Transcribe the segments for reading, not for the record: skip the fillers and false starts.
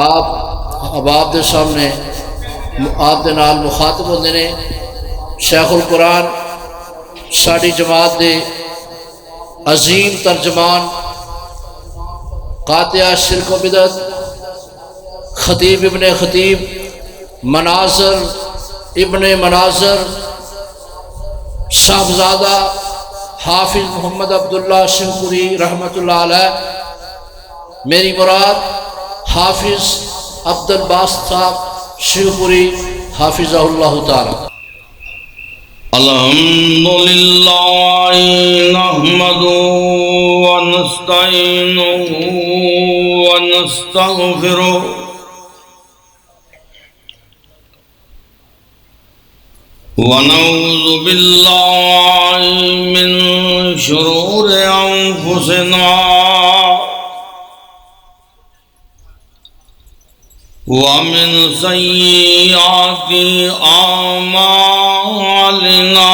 آپ احباب دے سامنے آپ دے نال مخاطب ہوندے نے شیخ القرآن ساڑی جماعت دے عظیم ترجمان قاطع شرک و بدعت خطیب ابن خطیب مناظر ابن مناظر صاحبزادہ حافظ محمد عبداللہ شنکری رحمۃ اللہ علیہ، میری مراد حافظ عبد الباسط صاحب شنکری حافظہ اللہ تعالی۔ الحمدللہ نحمدہ ونستعینہ ونستغفرہ ونعوذ باللہ من شرور انفسنا ومن سیئات اعمالنا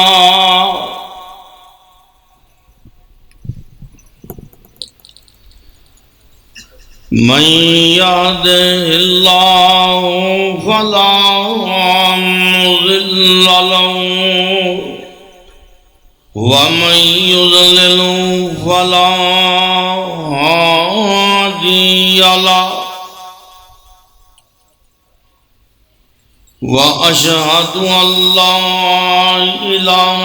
من يهده الله فلا مضل له ومن يضلل فلا هادي له وأشهد أن لا إله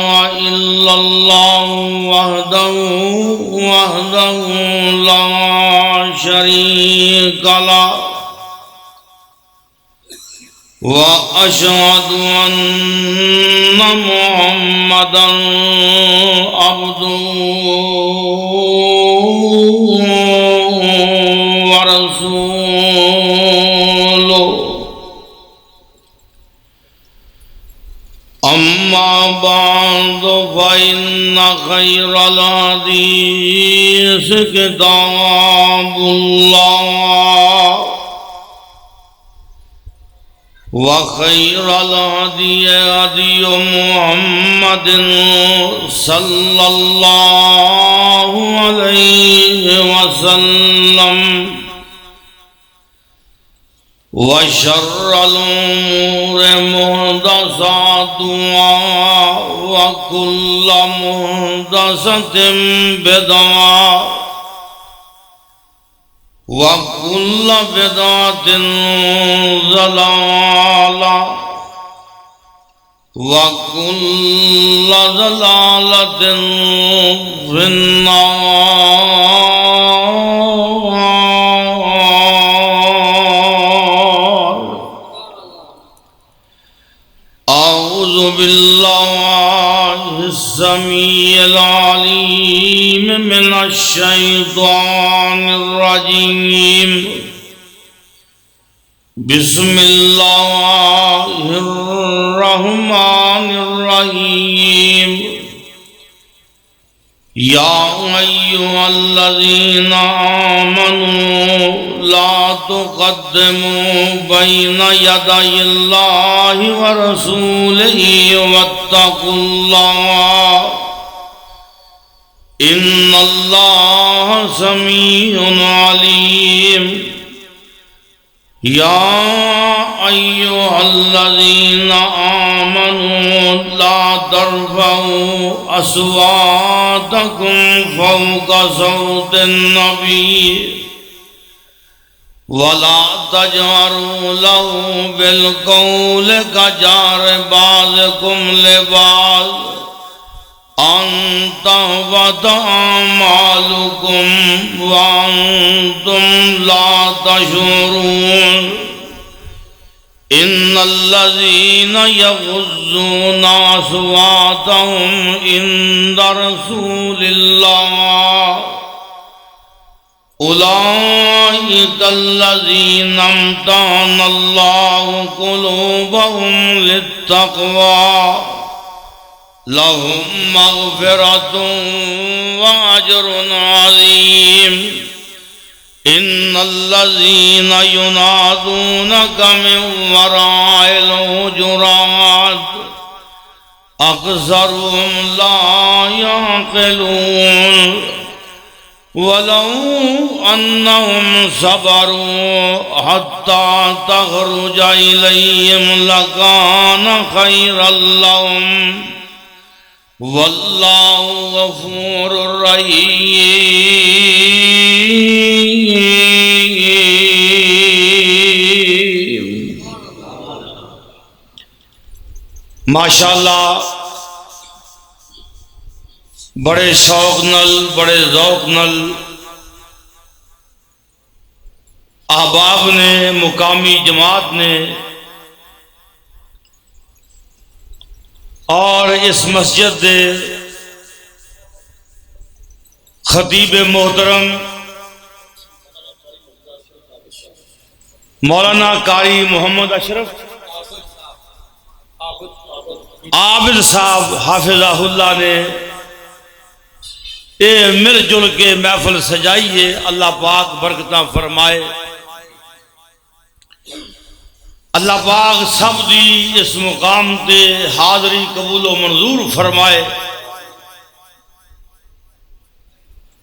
إلا الله وحده لا شريك له وأشهد أن محمدا عبده ورسوله أما بعد فإن خير الحديث كتاب الله وخير الهدي هدي محمد صلى الله عليه وسلم وشر الأمور محدثاتها وكل محدثة بدعة وكل بدعة ضلالة وكل ضلالة في النار. أعوذ بالله السميع العليم من الشيطان الرجيم. بسم الله الرحمن الرحيم. يا أيها الذين آمنوا لا تقدموا بين يدي الله ورسوله واتقوا الله إن الله سميع عليم. يا أيها الذين آمنوا لا ترفعوا أصواتكم فوق صوت النبي ولا تجهروا له بالقول كجهر بعضكم لبعض أن تهبط أعمالكم وأنتم لا تشعرون. إن الذين يغضون أصواتهم عند رسول الله أولئك الذين امتحن الله قلوبهم للتقوى لهم مغفرة وأجر عظيم. إن الذين ينادونك من وراء الحجرات أكثرهم لا يعقلون. وَلَوْ أَنَّهُمْ صَبَرُوا حَتَّى تَخْرُجَ إِلَيْهِمْ لَكَانَ خَيْرًا لَهُمْ وَاللَّهُ غَفُورٌ رَحِيمٌ۔ ماشاءاللہ بڑے شوق نل بڑے ذوق نل احباب نے مقامی جماعت نے اور اس مسجد دے خطیب محترم مولانا قاری محمد اشرف عابد صاحب حافظہ اللہ نے اے مل جل کے محفل سجائیے، اللہ پاک برکتاں فرمائے، اللہ پاک سب دی اس مقام تے حاضری قبول و منظور فرمائے۔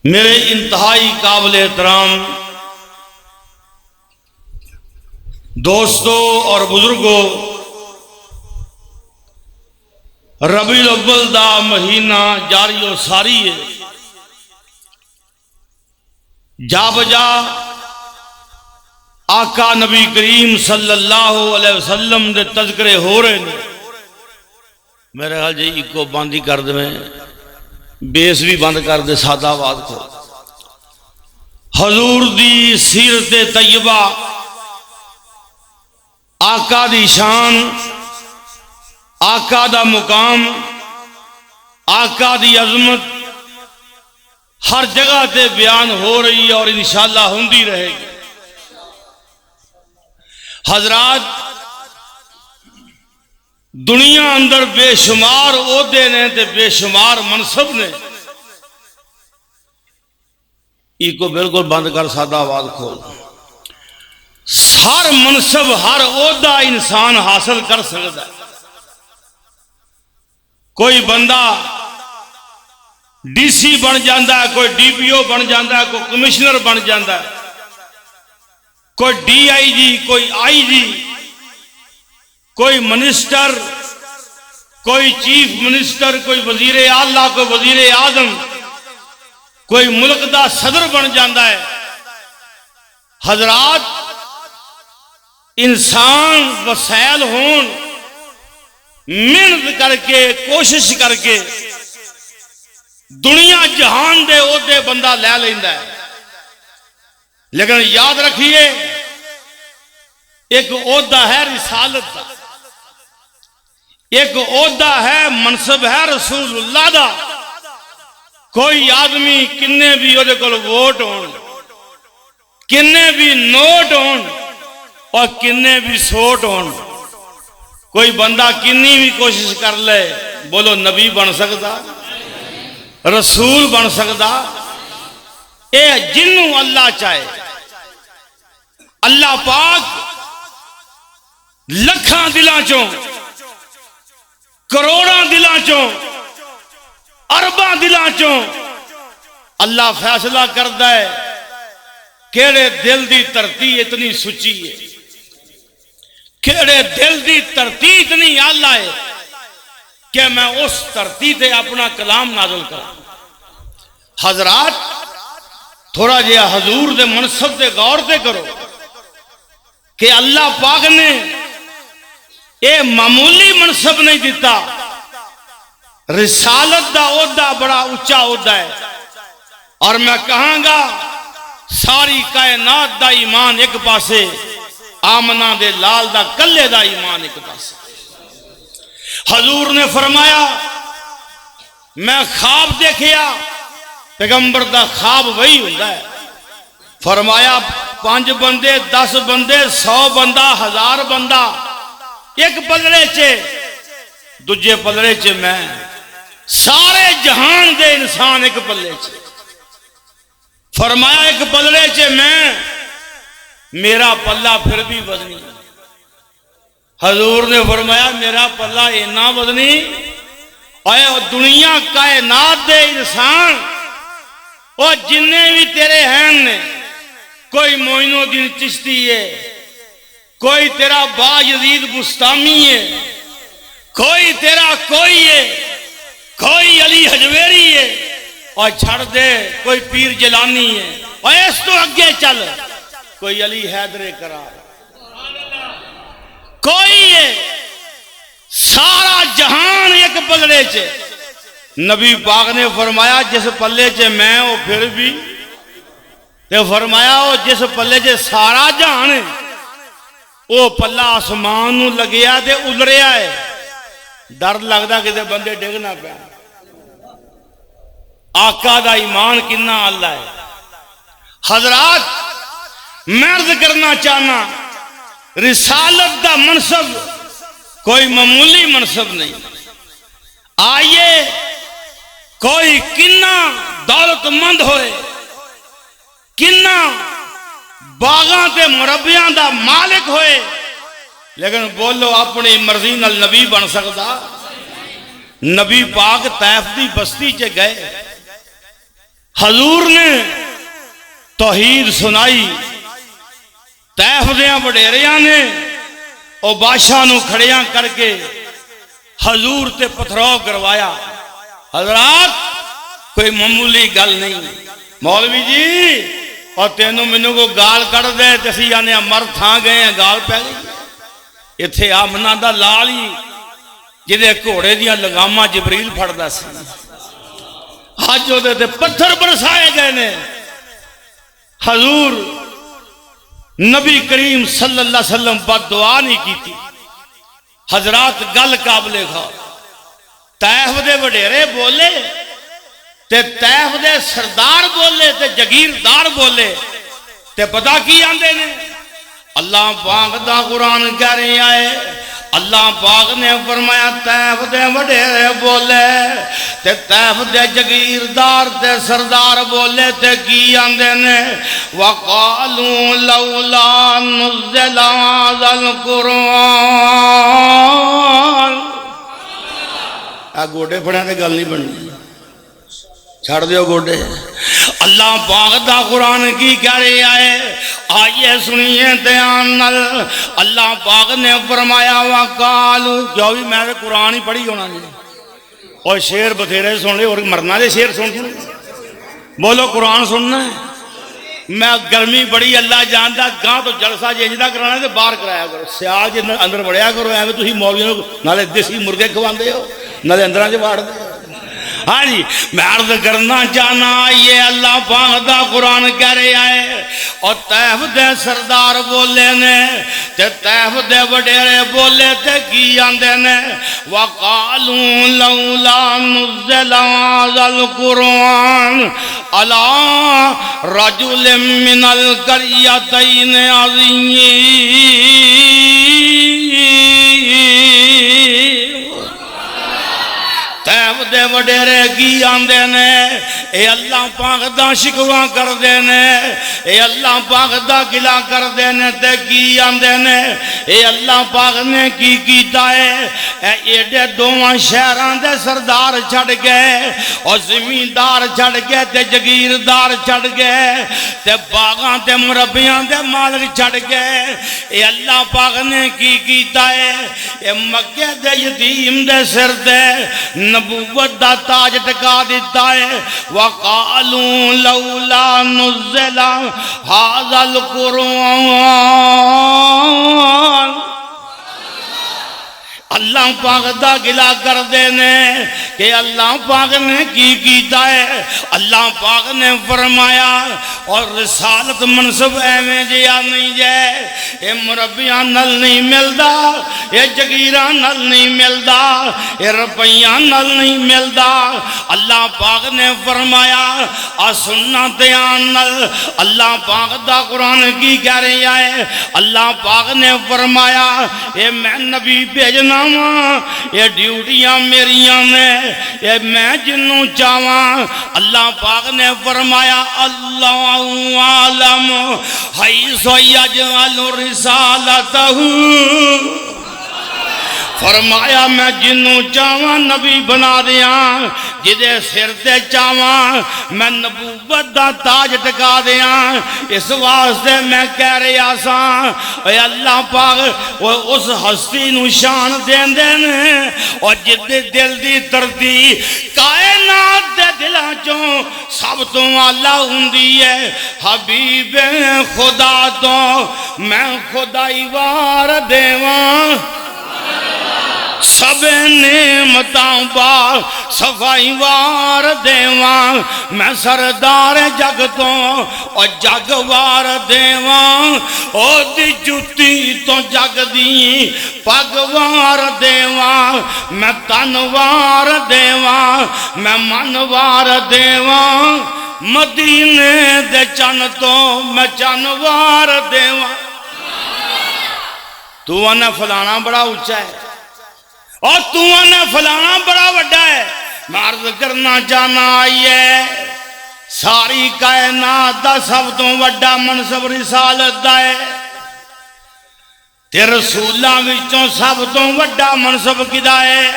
میرے انتہائی قابل احترام دوستوں اور بزرگوں، ربیع الاول دا مہینہ جاری و ساری ہے، جا بجا آقا نبی کریم صلی اللہ علیہ وسلم دے تذکرے ہو رہے ہیں۔ میرے خیال جی ایک کو بند ہی کر دے، بیس بھی بند کر دے، سادہ آواز کو۔ حضور دی سیرت طیبہ، آقا دی شان، آقا دا مقام، آقا دی عظمت ہر جگہ تے بیان ہو رہی اور انشاءاللہ ہوندی رہے گی۔ حضرات، دنیا اندر بے شمار عہدے نے تے بے شمار منصب نے، ایک کو بالکل بند کر، سادہ آواز کھول۔ ہر منصب ہر عہدہ انسان حاصل کر سکتا ہے۔ کوئی بندہ ڈی سی بن جاندہ ہے، کوئی ڈی پی او بن جاندہ ہے، کوئی کمشنر بن جاندہ ہے، کوئی ڈی آئی جی، کوئی آئی جی، کوئی منسٹر، کوئی چیف منسٹر، کوئی وزیر اعلیٰ، کوئی وزیر اعظم، کوئی ملک دا صدر بن جاندہ ہے۔ حضرات، انسان وسائل ہون، محنت کر کے کوشش کر کے دنیا جہان دے عہدے بندہ لے لیندہ ہے، لیکن یاد رکھیے ایک عہدہ ہے رسالت دا، ایک عہدہ ہے منصب ہے رسول اللہ دا۔ کوئی آدمی کنے بھی وہ کول ووٹ ہون، کنے بھی نوٹ ہون اور کنے بھی سوٹ ہون، کوئی بندہ کنی بھی کوشش کر لے، بولو نبی بن سکتا، رسول بن سکتا؟ اے جنوں اللہ چاہے، اللہ پاک لکھاں دلاں چوں، کروڑاں دلاں چوں، ارباں دلاں چوں اللہ فیصلہ کردا ہے کیڑے دل دی دھرتی اتنی سچی ہے، کیڑے دل دی دھرتی اتنی آلہ ہے کہ میں اس دھرتی تے اپنا کلام نازل کروں۔ حضرات، تھوڑا جہا حضور دے منصب دے غور تے کرو کہ اللہ پاک نے اے معمولی منصب نہیں دیتا، رسالت دا عہدہ بڑا اونچا عہدہ ہے، اور میں کہاں گا ساری کائنات دا ایمان ایک پاسے، آمنہ دے لال دا کلے دا ایمان ایک پاسے۔ حضور نے فرمایا میں خواب دیکھیا، پیغمبر دا خواب وہی ہوتا ہے، فرمایا 5 بندے 10 بندے 100 بندہ 1000 بندہ ایک پلڑے چے، دوجے پلڑے چے میں، سارے جہان دے انسان ایک پلڑے چے۔ فرمایا ایک پلڑے چے میں، میرا پلہ پھر بھی وزنی۔ حضور نے فرمایا میرا پلہ اتنا وزنی، اے دنیا کائنات دے انسان اور جننے بھی تیرے ہیں نے، کوئی معین الدین چشتی ہے، کوئی تیرا با یزید بستامی ہے، کوئی تیرا کوئی ہے، کوئی علی حجویری ہے، اور چھڑ دے کوئی پیر جلانی ہے، اور اس تو اگے چل کوئی علی حیدر کرار، کوئی ہے، سارا جہان ایک پلڑے چے۔ نبی پاک نے فرمایا جس پلے چے میں وہ پھر بھی، تے فرمایا وہ جس پلے چے سارا جہان ہے وہ پلا آسمان نو لگیا تے ادریا ہے، ڈر لگدا کہ بندے ڈگنا پیا۔ آقا دا ایمان کنا اللہ ہے۔ حضرات میں عرض کرنا چاہنا، رسالت دا منصب کوئی معمولی منصب نہیں۔ آئیے کوئی کنا دولت مند ہوئے، کنا باغاں تے مربیاں دا مالک ہوئے، لیکن بولو اپنی مرضی نال نبی بن سکتا؟ نبی پاک طائف دی بستی چ گئے، حضور نے توحید سنائی، طائف دیاں وڈیریاں نے او بادشاہ نو کھڑیاں کر کے حضور تے پتھراؤ کروایا۔ حضرات کوئی معمولی گل نہیں۔ مولوی جی اور تینوں مینوں کو گال کڑ دے تے اسی آنے مر تھاں گئے ہیں، گال پہ گئی۔ اتھے آمنہ دا لال ہی جدے گھوڑے دیاں لگاماں جبریل پھڑدا سی، آج جو دے پتھر برسائے گئے نے۔ حضور نبی کریم صلی اللہ علیہ وسلم بد دعا نہیں کی تھی۔ حضرات گل قابل غور، طائف دے وڈیرے بولے تے طائف دے سردار بولے تے جگیردار بولے تے پتہ کی آندے نے؟ اللہ پاک دا قرآن کہہ رہے آئے، اللہ پاک نے فرمایا طائف دے وڈیرے بولے تے طائف دے جگیردار تے سردار بولے تے کی آندے نے؟ وَقَالُوا لَوْلَا نُزِّلَ هَذَا الْقُرْآنُ۔ گوڑے پڑھیں تے گل نہیں بننی، چھڑ دیو گوڑے۔ اللہ پاک دا قرآن کی کہہ رہے آئے، آئیے سنیے دھیان نال۔ اللہ پاک نے فرمایا وَقَالُوا، جو بھی میں قرآن ہی پڑھی ہونا جی، اور شیر بتھیرے سن لے، اور مرنا دے شیر سن بولو قرآن سننا ہے۔ میں گرمی بڑی اللہ جانتا، گاں تو جلسہ جنجدہ کرانا ہے تو باہر کرایا کرو، سیال جی اندر بڑھیا کرو، ایویں تسی مولویوں نالے دیسی مرغے کھواندے ہو، نالے اندراں چ واڑ دے۔ ہاں جی میں عرض کرنا چاہنا، یہ اللہ پاک دا قرآن کہہ رہے آئے، اور طائف دے سردار بولے نے تے طائف دے وڈیرے بولے تے کی آندے نے؟ وَقَالُوا لَوْلَا نُزِّلَ هَذَا الْقُرْآنُ عَلَىٰ رَجُلٍ مِّنَ الْقَرْيَتَيْنِ عَظِيمٍ۔ طائف دے وڈیرے کی آندے نے؟ اے اللہ پاک دا شکوا کر دے نے، اے اللہ پاک دا گلا کر دے نے تے کی آندے نے؟ اے اللہ پاک نے کی کیتا ہے؟ اے ایڈے دوواں شہراں دے سردار چھڑ گئے، اور زمیندار چھڑ گئے تے جگیردار چھڑ گئے تے باغاں تے مربیاں دے مالک چھڑ گئے۔ اے اللہ پاک نے کی کیتا ہے؟ اے مکے دے یتیم دے سر دے نبوت دا تاج ٹکا دیتا ہے۔ وَقَالُوا لَوْلَا نُزِّلَ هَذَا الْقُرْآنُ۔ اللہ پاک دا گلا کر دینے کہ اللہ پاک نے کی کیتا ہے؟ اللہ پاک نے فرمایا، اور رسالت منصب ایویں جیا نہیں جائے، اے مربیاں نل نہیں ملدا، اے جگیراں نل نہیں ملدا، اے روپیاں نل نہیں ملدا۔ اللہ پاک نے فرمایا آ سننا دھیان نال، اللہ پاک دا قرآن کی کہہ رہی ہے؟ اللہ پاک نے فرمایا اے میں نبی بھیجنا وا، یہ ڈیوٹیاں میریاں نے، یہ میں جنوں چاہواں۔ اللہ پاک نے فرمایا اللہ عالم حیث یجعل رسالتہ فرمایا میں جنوں چاواں نبی بنا دیاں، جدے سر تے چاواں میں نبوت دا تاج ٹکا دیاں۔ اس واسطے میں کہہ رہا ساں اے اللہ پاک اس ہستی نو شان دین دین اور جدے دل دی ترتی کائنات دے دلاں چوں سب تو اعلیٰ ہوندی ہے حبیب خدا تو میں خدائی وار دیواں، سب نعمتاں با صفائی وار دیواں، میں سردار جگ تو اور جگ وار دیواں، او دی جتی تو جگ دی پگ وار دیواں، میں تن وار دیواں، میں من وار دیواں، مدینے دے چن تو میں چن وار دیواں۔ تو انہیں فلانا بڑا اونچا ہے اور تو انہیں فلانا بڑا وڈا ہے، میں عرض کرنا چاہنا آئی ہے ساری کائنات دا سب تو وڈا منصب رسالت دا ہے، تے رسولاں وچوں سب تو وڈا منصب کدا ہے؟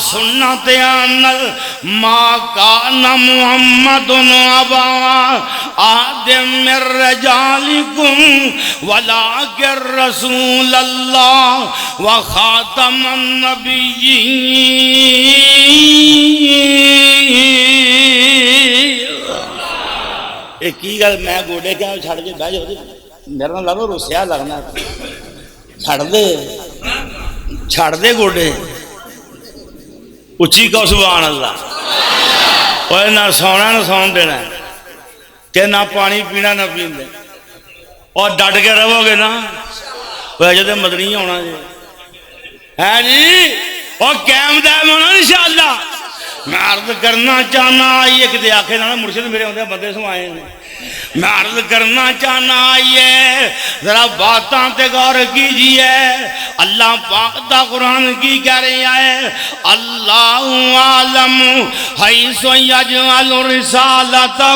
سنت انل ما کان محمد ابا احد من رجالکم ولکن رسول اللہ وخاتم النبیین۔ ایک کی گل میں گوڑے کیا چھڑ کے بہ جاؤ، میرے نال لگو روسیا لگنا، چھڑ دے گوڑے اچھی کو سبحان اللہ۔ اور نہ سونا نہ سون دینا کہ نہ پانی پینا نہ پیندے، اور ڈٹ کے رہو گے نا جدے مدنی ہونا جی ہے جی، اور قائم دائم ہونا انشاءاللہ۔ میں عرض کرنا چاہنا آئی ایک دے آخے نا مرشد میرے ہوندے بندے سمائے ہیں، میں عرض کرنا چاہنا آئیے ذرا باتاں تے غور کیجئے، اللہ پاک دا قرآن کی کہہ رہا ہے اللہ عالم حیث یجعل رسالتہ،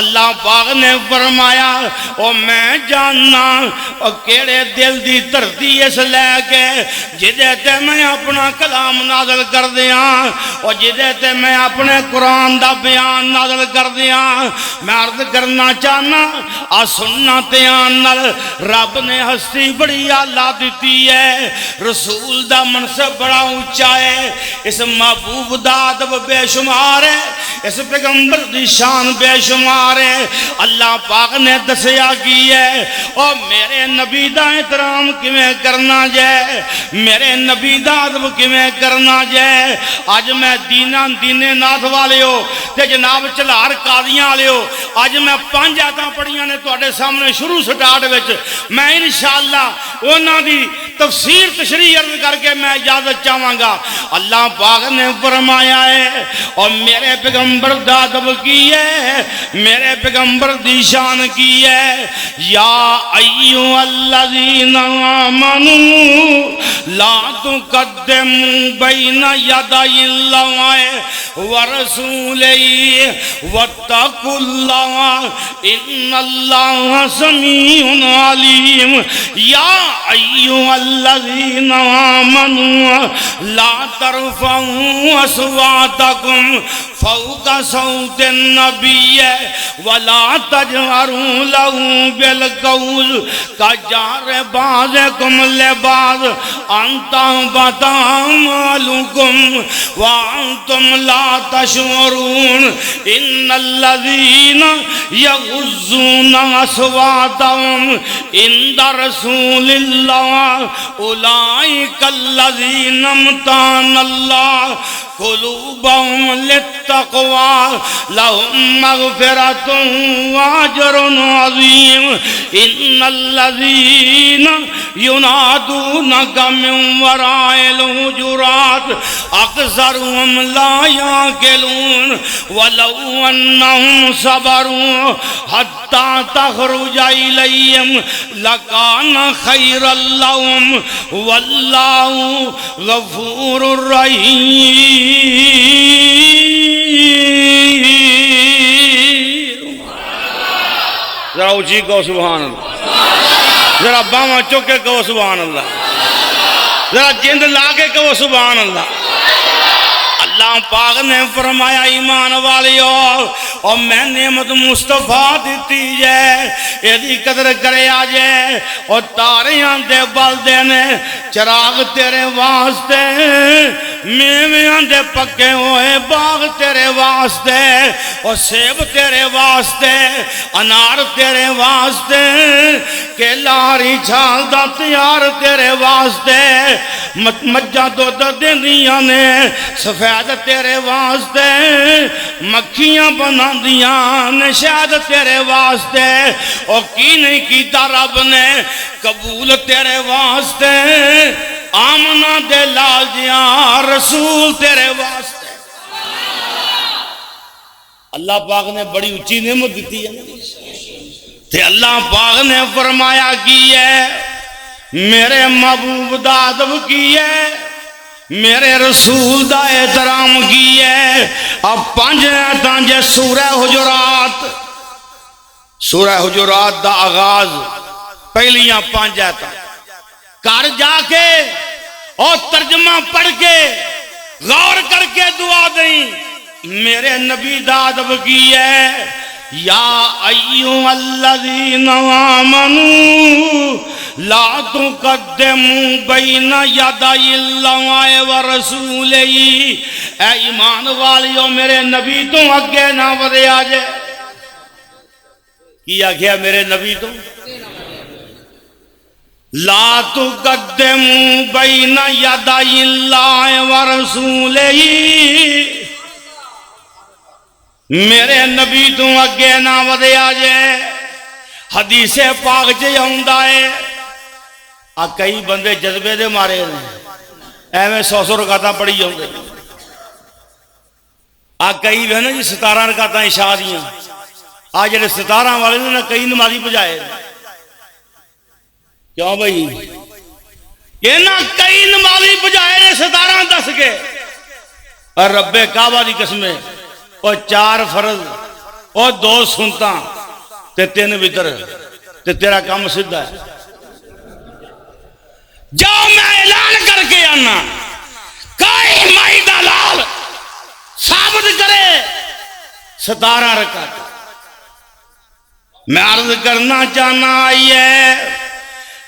اللہ پاک نے فرمایا او میں جاننا او کیڑے دل دی دھرتی اس لے کے جدے تے میں اپنا کلام نازل کر دیاں اور جدے تے میں اپنے قرآن دا بیان نازل کر دیاں۔ میں عرض کرنا چاہنا سنت انل رب نے ہستی بڑی اعلیٰ دیتی ہے، رسول دا منصب بڑا اونچا ہے، اس محبوب دا ادب بے شمار ہے، اس پیغمبر دی شان بے شمار ہے۔ اللہ پاک نے دسیا کی ہے اور میرے نبی دا احترام کیویں کرنا جائے، میرے نبی دا ادب کیویں کرنا جائے۔ اج میں دینے ناتھ والے ہو تے جناب چلار قاضیاں والے ہو، اج میں 5 آیتاں پڑھیاں نے تواڈے سامنے شروع سٹارٹ وچ، میں انشاءاللہ انہاں دی تفسیر تشریح عرض کر کے میں اجازت چاہواں گا۔ اللہ پاک نے فرمایا ہے اور میرے پیغمبر دا ادب کی ہے، میرے پیغمبر دی شان کی ہے، یا ایھا الذین آمنوا لا تقدموا بین یدی اللہ ورسولہ واتقوا اللہ ان اللہ سمیع علیم۔ یا ایھا الذین آمنوا لا ترفعوا اصواتکم فوق صوت النبی ولا تجہروا له بالقول کجہر بعضکم لبعض ان تحبط اعمالکم وانتم لا تشعرون ان الذین یغضون اصواتهم عند رسول اللہ اولئک الذین امتحن اللہ قلوبهم للتقوى لهم مغفرة واجر عظیم۔ ان الذین ینادونک من وراء الحجرات اکثرهم لا یعقلون ولو انهم صبروا حتى تخرج الیہم لکان خیرا لهم واللہ غفور رحیم۔ ذرا اونچی کہو سبحان اللہ، ذرا باواں چوک کے کہو سبحان اللہ۔ ذرا جند لا کے کہو سبحان اللہ۔ اللہ پاک نے فرمایا ایمان والیو اور میں نعمت مصطفیٰ دیتی جائے ایدی قدر کرے آجے اور تاریاں دے بل دینے چراغ تیرے واسطے میویاں دے پکے ہوئے باغ تیرے واسطے اور سیب تیرے واسطے انار تیرے واسطے کیلاری چھال دا تیار تیرے واسطے مجھا دو دندیاں نے سفید تیرے واسطے مکھیاں بنا دیاں نے شاید تیرے واسطے اور کی نہیں کیتا رب نے قبول تیرے واسطے آمنہ دے لال جیاں رسول تیرے واسطے۔ اللہ پاک نے بڑی اچھی نعمت دیتی ہے تے اللہ پاک نے فرمایا کی ہے میرے محبوب دا ادب کی ہے میرے رسول دا احترام کی ہے۔ اب 5 آیتاں جے سورہ حجرات دا آغاز پہلیاں 5 آیتاں کر جا کے اور ترجمہ پڑھ کے غور کر کے دعا دیں میرے نبی دا ادب کی ہے یا ایھا الذین آمنوا لا تقدموا بین یدی اللہ ورسولہ، اے ایمان والیو میرے نبی تو اگے نہ ودے آجے۔ کیا گیا میرے نبی تو لا تقدموا بین یدی اللہ ورسولہ، میرے نبی تو اگے نہ ودے آجے۔ حدیث پاک جے آؤندا ہے کئی بندے جذبے دے مارے ایویں 100 رکعتاں پڑھی جاؤں گے کئی ہے نا جی 17 رکعتاں عشاء دیاں جڑے 17 والے نے کئی نمازی بجائے کیوں بھائی یہ نہ کئی نمازی بجائے نے 17 دس کے اور رب کعبہ دی قسمیں اور 4 فرض اور 2 سنتاں تے 3 وتر تے تیرا کام سیدھا ہے۔ جاؤ میں اعلان کر کے آنا کوئی مائی دا لال ثابت کرے 17 رکعت میں عرض کرنا چاہنا آئیے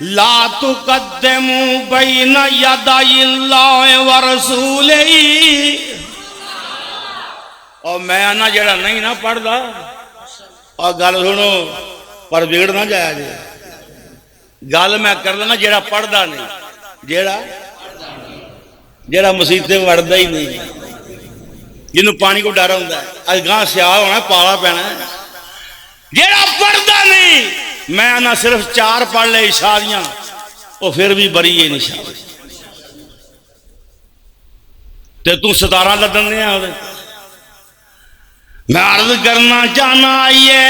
لا تقدموا بین یدی اللہ ورسولہ، اور میں آنا جڑا نہیں نہ پڑھدا اور گل سنو پر بگڑ نہ جایا جی گل میں کر لینا جیڑا پڑھدا نہیں جیڑا مسیطے وڑدا ہی نہیں جنہوں پانی کو ڈر ہوندا ہے اج گاں سیال ہونا پالا پینا ہے جیڑا پڑھدا نہیں میں نہ صرف 4 پڑھ لے عشاء دیاں وہ پھر بھی بری ہے نشا تے تو 17 لدن دیا میں عرض کرنا چاہنا آئیے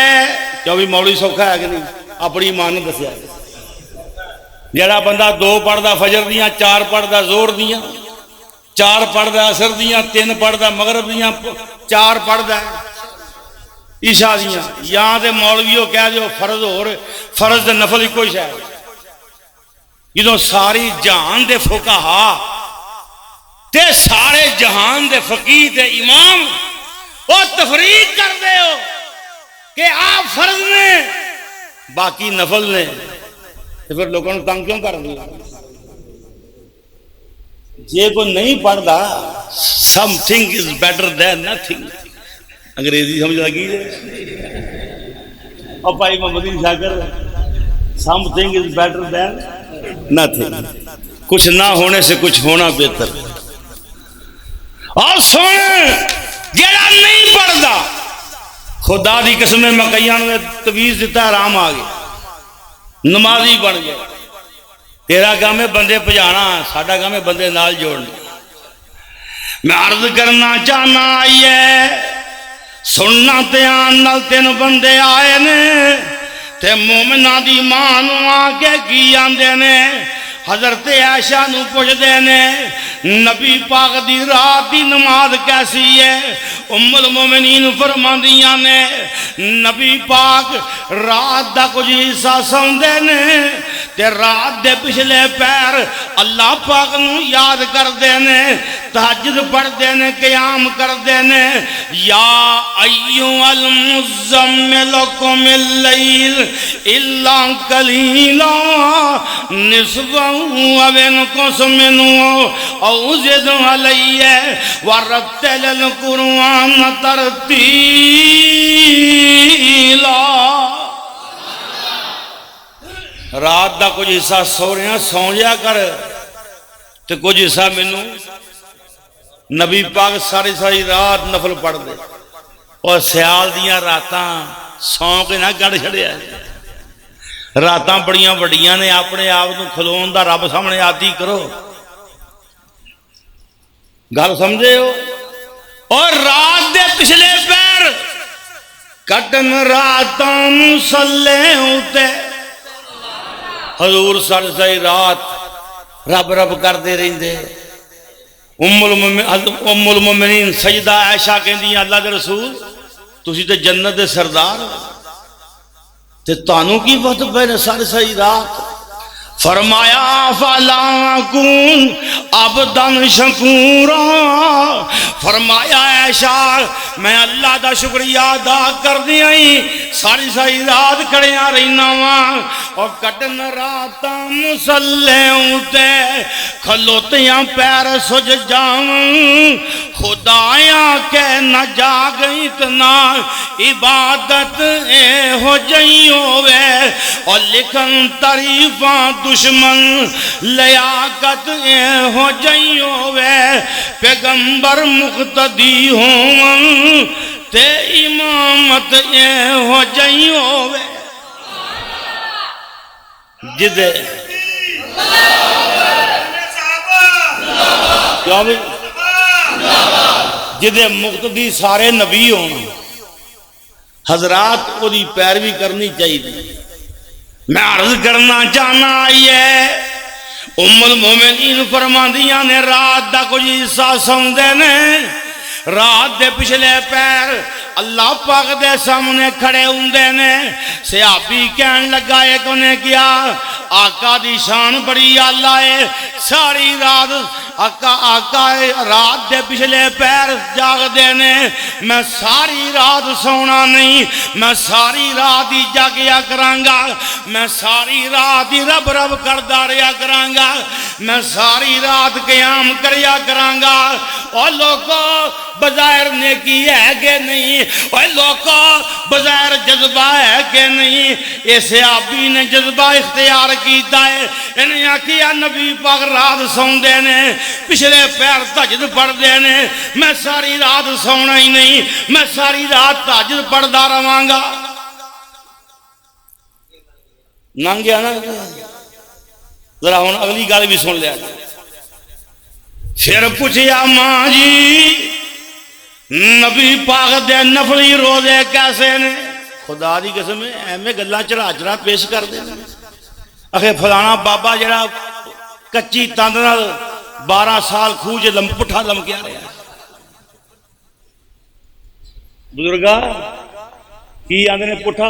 کیوں بھی مولوی سوکھا ہے کہ نہیں اپنی ایمان نے دسیا جڑا بندہ 2 پڑھدا فجر دیاں 4 پڑھدا زور دیاں 4 پڑھدا عصر دیاں 3 پڑھدا مغرب دیاں 4 پڑھدا عشاء دیاں یہاں دے مولویوں کہہ دیو فرض فرض دے نفل ہی کوئی شاید جدوں ساری جہان دے فقہا تے سارے جہان دے فقیہ تے امام وہ تفریق کر دے ہو کہ آپ فرض نے باقی نفل نے تو پھر لوگوں نے تنگ کیوں کر دیا جے کو نہیں پڑھتا something is better than nothing انگریزی سمجھ لگی اور بھائی محمد شاکر something is better than nothing کچھ نہ ہونے سے کچھ ہونا بہتر اور سن جڑا نہیں پڑھدا خدا دی قسم میں کئیاں نے تویز دیتا حرام آ گیا نمازی بن گیا تیرا کام ہے بندے پجانا ساڈا کام ہے بندے نال جوڑنا میں عرض کرنا چاہنا آئیے سننا دھیان نال 3 بندے آئے نے تے مومنہ دی ماں نو آگے کی آندے نے حضرت عائشہ نو پوچھ دینے نبی پاک دی رات دی نماز کیسی ہے ام المومنین فرماندیاں نے نبی پاک رات دا کچھ حصہ سوندے نے تے رات دے پچھلے پیر اللہ پاک نو یاد کر دینے، تہجد پڑھ دینے، قیام کر دینے۔ یا ایھا المزمل قم اللیل الا قلیلا نصفہ او انقص منہ او زد علیہ ورتل القرآن ترتیلا۔ رات دا کچھ حصہ سو رہے ہیں، سو جا کر تے کچھ حصہ مینوں نبی پاک ساری ساری رات نفل پڑھ دے، اور سیال دیاں راتاں سو کے نہ گڑ چھڑیا، راتاں بڑیاں وڈیاں نے، اپنے آپ کو کھلون دا رب سامنے آتی کرو، گل سمجھے ہو۔ اور رات دے پچھلے پیر کٹن راتاں مسلے ہوتے، حضور ساری رات رب رب کردے رہندے۔ ام المومنین سجدہ عائشہ کہندی اللہ دے رسول تسی تے جنت دے سردار تے تانوں کی وقت پہ ساری رات؟ فرمایا فلا اکون عبدا شکورا، فرمایا عائشہ میں اللہ دا شکریہ ادا کر دیا ہی ساری رات کھڑیاں رہنا وا، اور کٹن راتاں مسلے ہوتے کھلوتیاں پیر سج جاؤں، خدایا کہ نہ جاگ اتنا عبادت اے ہو جئی ہوئے، اور لکھن تعریفاں دشمن لیاقت اے ہو جئی ہوئے، پیغمبر مقتدی ہوں تے امامت اے ہو جئی ہوئے۔ جدے جدے مقتدی سارے نبی ہوں، حضرات کو دی پیروی کرنی چاہیے۔ میں عرض کرنا چاہنا آئیے ام المومنین فرماندیاں نے رات دا کچھ حصہ سوندے نے، رات دے پچھلے پیر اللہ پاک دے سامنے کھڑے ہوندے نے۔ صحابی کہن لگا ایک نے کیا آقا دی شان بڑی آلہ ہے، ساری رات آقا رات دے پچھلے پیر جاگ دینے، میں ساری رات سونا نہیں، میں ساری رات ہی جاگیا کرانگا، میں ساری رات ہی رب رب کردا رہیا کرانگا، میں ساری رات قیام کریا کرانگا۔ اور لوگوں بظاہر نیکی ہے کہ نہیں، اور لوگوں بظاہر جذبہ ہے کہ نہیں، اس صحابی نے جذبہ اختیار کیتا ہے، انہیں آکھیا نبی پاک رات سون دینے، پچھلے پیر تہجد پڑھ دینے، میں ساری رات سونا ہی نہیں، میں ساری رات تہجد پڑھدا رہواں گا۔ نانگیا نا ذرا ہن اگلی گل بھی سن لیا۔ پھر پوچھیا ماں جی نبی پاک دے نفلی روزے کیسے نے؟ خدا دی قسم ایویں گلاں چڑھا پیش کر دے، اکھے فلانا بابا جڑا کچی تند نال 12 سال خوہ چ پٹھا لمکیا رہا۔ بزرگا کی آندے نے پٹھا؟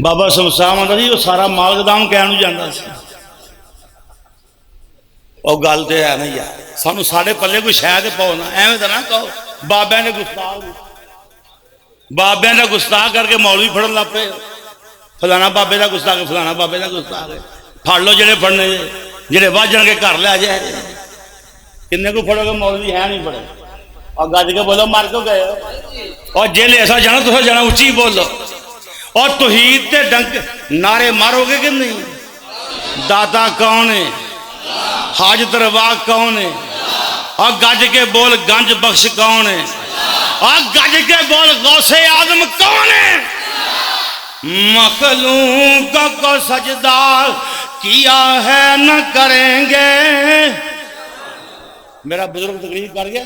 بابا شمشاہ آندا جی وہ سارا مال گدام کہن جاندا سی۔ اور گل تو ہے نا یار، سانو ساڑھے پلے کوئی شاید پاؤ نا، ایویں تو نہ کہو بابے نے گستاخ کر کے مولوی پھڑن لگ پے، فلانا بابے کا گستاخ ہے، فلانا بابے کا گستاخ ہے، پھڑ لو جڑے پڑھنے جڑے واجن کے گھر لے جائے، کنے کو پھڑو گے مولوی ہے نہیں پڑے، اور گج کے بولو مر کو گئے، اور جیل ایسا جانا تو جانا اچھی بولو، اور توحید تے ڈنک نعرے مارو گے کہ نہیں؟ داتا کون ہے؟ حاجت روا کون ہے؟ اور گج کے بول گنج بخش کون ہے؟ اور گج کے بول غوث اعظم کون ہے؟ مخلوق کو سجدہ کیا ہے نہ کریں گے۔ میرا بزرگ تقریر کر گیا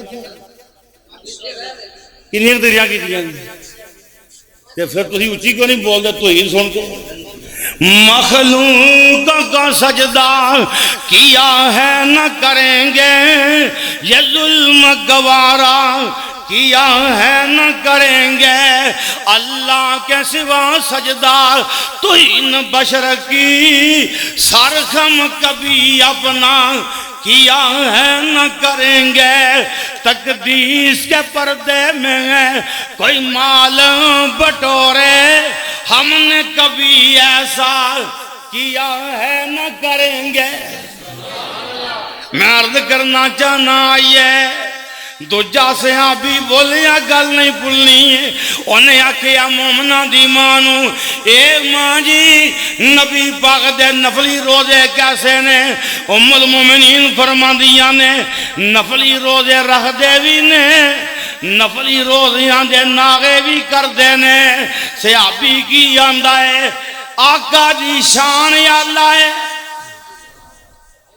کنی تقریراں کی پھر تھی اچھی کیوں نہیں بولتے تو ہی سن کے؟ مخلوق کا سجدہ کیا ہے نہ کریں گے، یہ ظلم گوارا کیا ہے نہ کریں گے اللہ کے سوا سجدہ توہین بشر کی سرخم کبھی اپنا کیا ہے نہ کریں گے تقدیس کے پردے میں کوئی مال بٹورے ہم نے کبھی ایسا کیا ہے نہ کریں گے میں عرض کرنا چاہنا یہ دوجا صحابی بولیا گل نہیں بھولنی ہے انہیں آکھیا مومنہ دی مانو اے ماں جی نبی پاک دے نفلی روزے کیسے نے ام المومنین فرما دیا نے نفلی روزے رکھ دے بھی نے نفلی روزیاں دے ناغے بھی کر دے نے صحابی کی آندہ ہے آقا جی شان یا اللہ ہے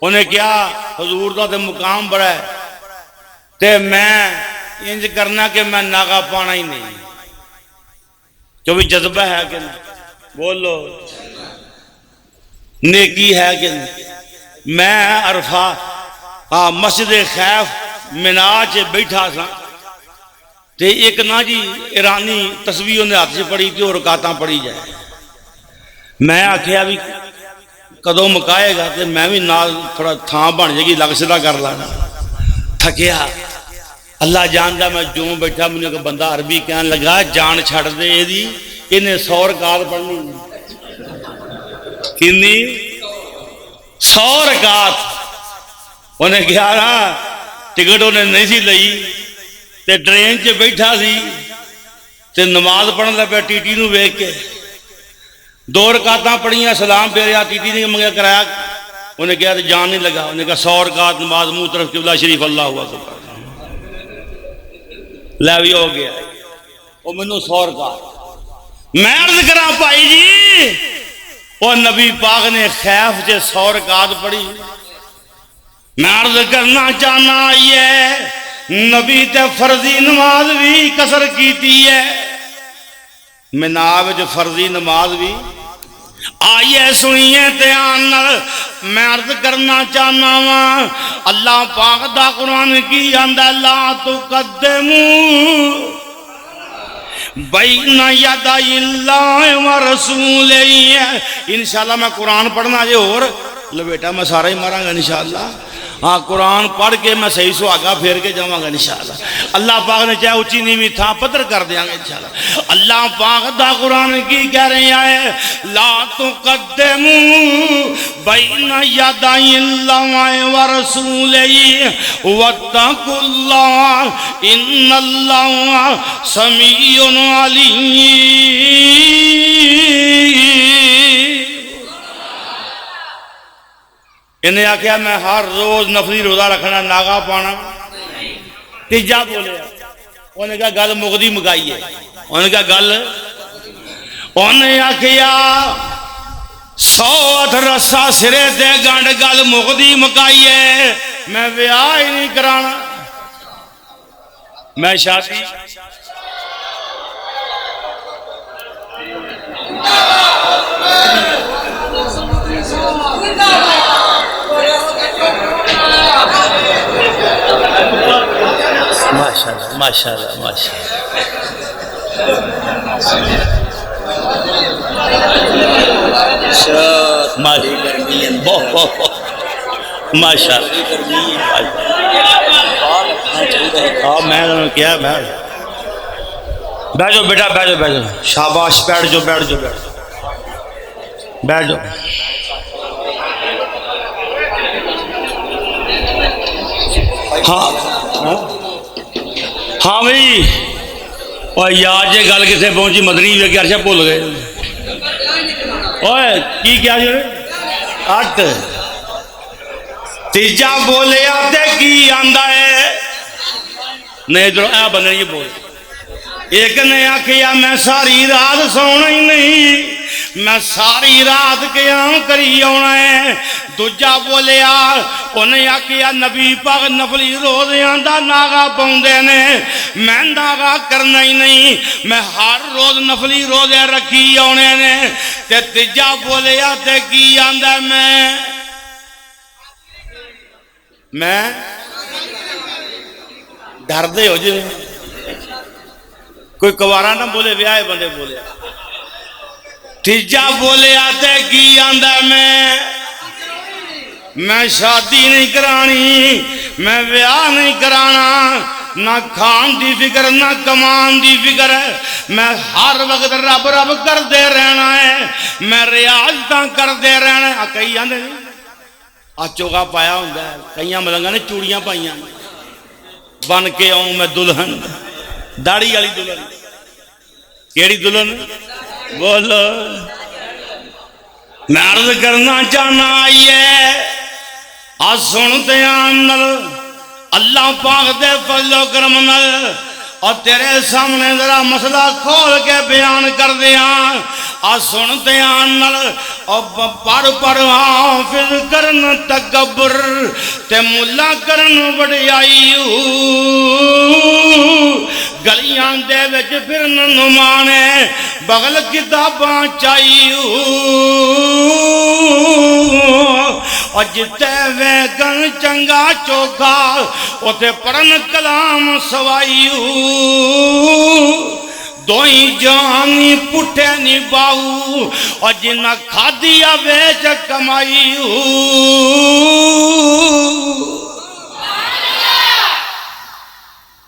انہیں کیا حضور دا تے مقام بڑا ہے تے میں انج کرنا کہ میں ناغا پانا ہی نہیں کیونکہ جذبہ ہے کہ نہیں بولو نیکی ہے کہ نہیں میں عرفہ مسجد خیف مناج بیٹھا سا تے ایک نا جی ایرانی تصویروں نے ہاتھ سے پڑھی تھی اور رکعتاں پڑھی جائے میں آکھیا بھی کدوں مکائے گا تے میں بھی نال تھوڑا تھان بن جائے گی لگ سدھا کر لانا تھکیا اللہ جاندا میں جو بیٹھا مجھے کہ بندہ عربی کہنے لگا جان چھڑ دے دی انہیں 100 رکعت پڑھنی کتنی 100 رکعت انہیں کیا نا ٹکٹ انہیں نہیں سی لئی تے ٹرین چ بیٹھا سی تے نماز پڑھن لگا ٹی ٹی نو ویکھ کے 2 رکعتاں پڑھیاں سلام پھیریا ٹی ٹی نے منگیا کرایا انہیں کہا تو جان نہیں لگا انہیں کہا 100 رکعت نماز منہ طرف قبلہ شریف اللہ ہوا سبحان لے بھی ہو گیا وہ منو 100 رکعت میں عرض کرا پائی جی وہ نبی پاک نے خیف سے 100 رکعت پڑھی میں عرض کرنا چاہنا یہ نبی تے فرضی نماز بھی قصر کیتی ہے مناب جو فرضی نماز بھی آئیے سنیے دھیان میں عرض کرنا چاہنا وا اللہ پاک دا قرآن کی آندا لا تقدموا بین یدی اللہ و رسولہ انشاءاللہ میں قرآن پڑھنا جے اور لبیٹا میں سارا ہی مارا گا انشاءاللہ ہاں قرآن پڑھ کے میں صحیح سہاگا پھیر کے جاؤں گا انشاءاللہ اللہ پاک نے چاہے اونچی نیوی تھا پتھر کر دیا گا انشاءاللہ اللہ پاک دا قرآن کی کہہ رہے ہیں لا تقدموا بین یدی اللہ و رسولہ واتقوا اللہ ان اللہ سمیع علیم انہیں آکھیا میں ہر روز نفلی روزہ رکھنا ناغا پانا تیجا بولے انہیں کہا گل مغدی مکائی ہے انہیں کہا گل انہیں آکھیا 108 رسا سرے دے گانڈ گل مغدی مکائی ہے میں بیاہ ہی نہیں کرانا میں شادی ماشاءاللہ ماشاءاللہ میں کیا بیٹھ جاؤ بیٹا بیٹھ جاؤ شاباش بیٹھ جاؤ بیٹھ جاؤ بیٹھ جاؤ ہاں بھائی اور یاد یہ گل کسے پہنچی مدنی ہوئے کہ عرشہ بھول گئے اوے کی کیا جو اٹھ تیجا بولے آتے کی آندہ ہے نہیں ادھر اے بندے یہ بول ایک نے آکھیا میں ساری رات سونا ہی نہیں میں ساری رات قیام کری آنا ہے دوجا بولیا انہیں آکھیا نبی پاک نفلی روزیاں دا ناغا پاؤندے نے میں ناغا کرنا ہی نہیں میں ہر روز نفلی روزے رکھی آنے نے تے تیجا بولیا تے کی آندہ میں ڈر دے ہو جی کوئی کوارا نہ بولے، ویاہے بندے بولے۔ تیجا بولیا تے کی آندا میں شادی نہیں کرانی، میں ویاہ نہیں کرانا، نہ کھان دی فکر نہ کمان دی فکر ہے، میں ہر وقت رب رب کر دے رہنا ہے، میں ریاضتاں کر دے رہنا ہے۔ کئی آندے نہیں آ چوگا پایا ہوندا ہے، کئی ملنگاں نے چوڑیاں پائیاں، بن کے آؤں میں دلہن، داڑھی والی دلہن۔ کیڑی دلہن؟ بولو۔ میں عرض کرنا چاہنا آئیے آ سن دھیان نال، اللہ پاک دے فضل و کرم نال، اور تیرے سامنے ذرا مسئلہ کھول کے بیان کر دیاں، آ سن دھیان نال، اور پڑھ حافظ کرن تکبر تے ملا کرن وڈیائی، گلیاں دے وچ پھرن نمانے بغل کتاباں چاہیو، اور جتے ویگن چنگا چوکا اتے پڑھن کلام سوائیو، دوئی جانی پٹھے نی باہو، اور جنہ کھادیا ویچ کمائیو۔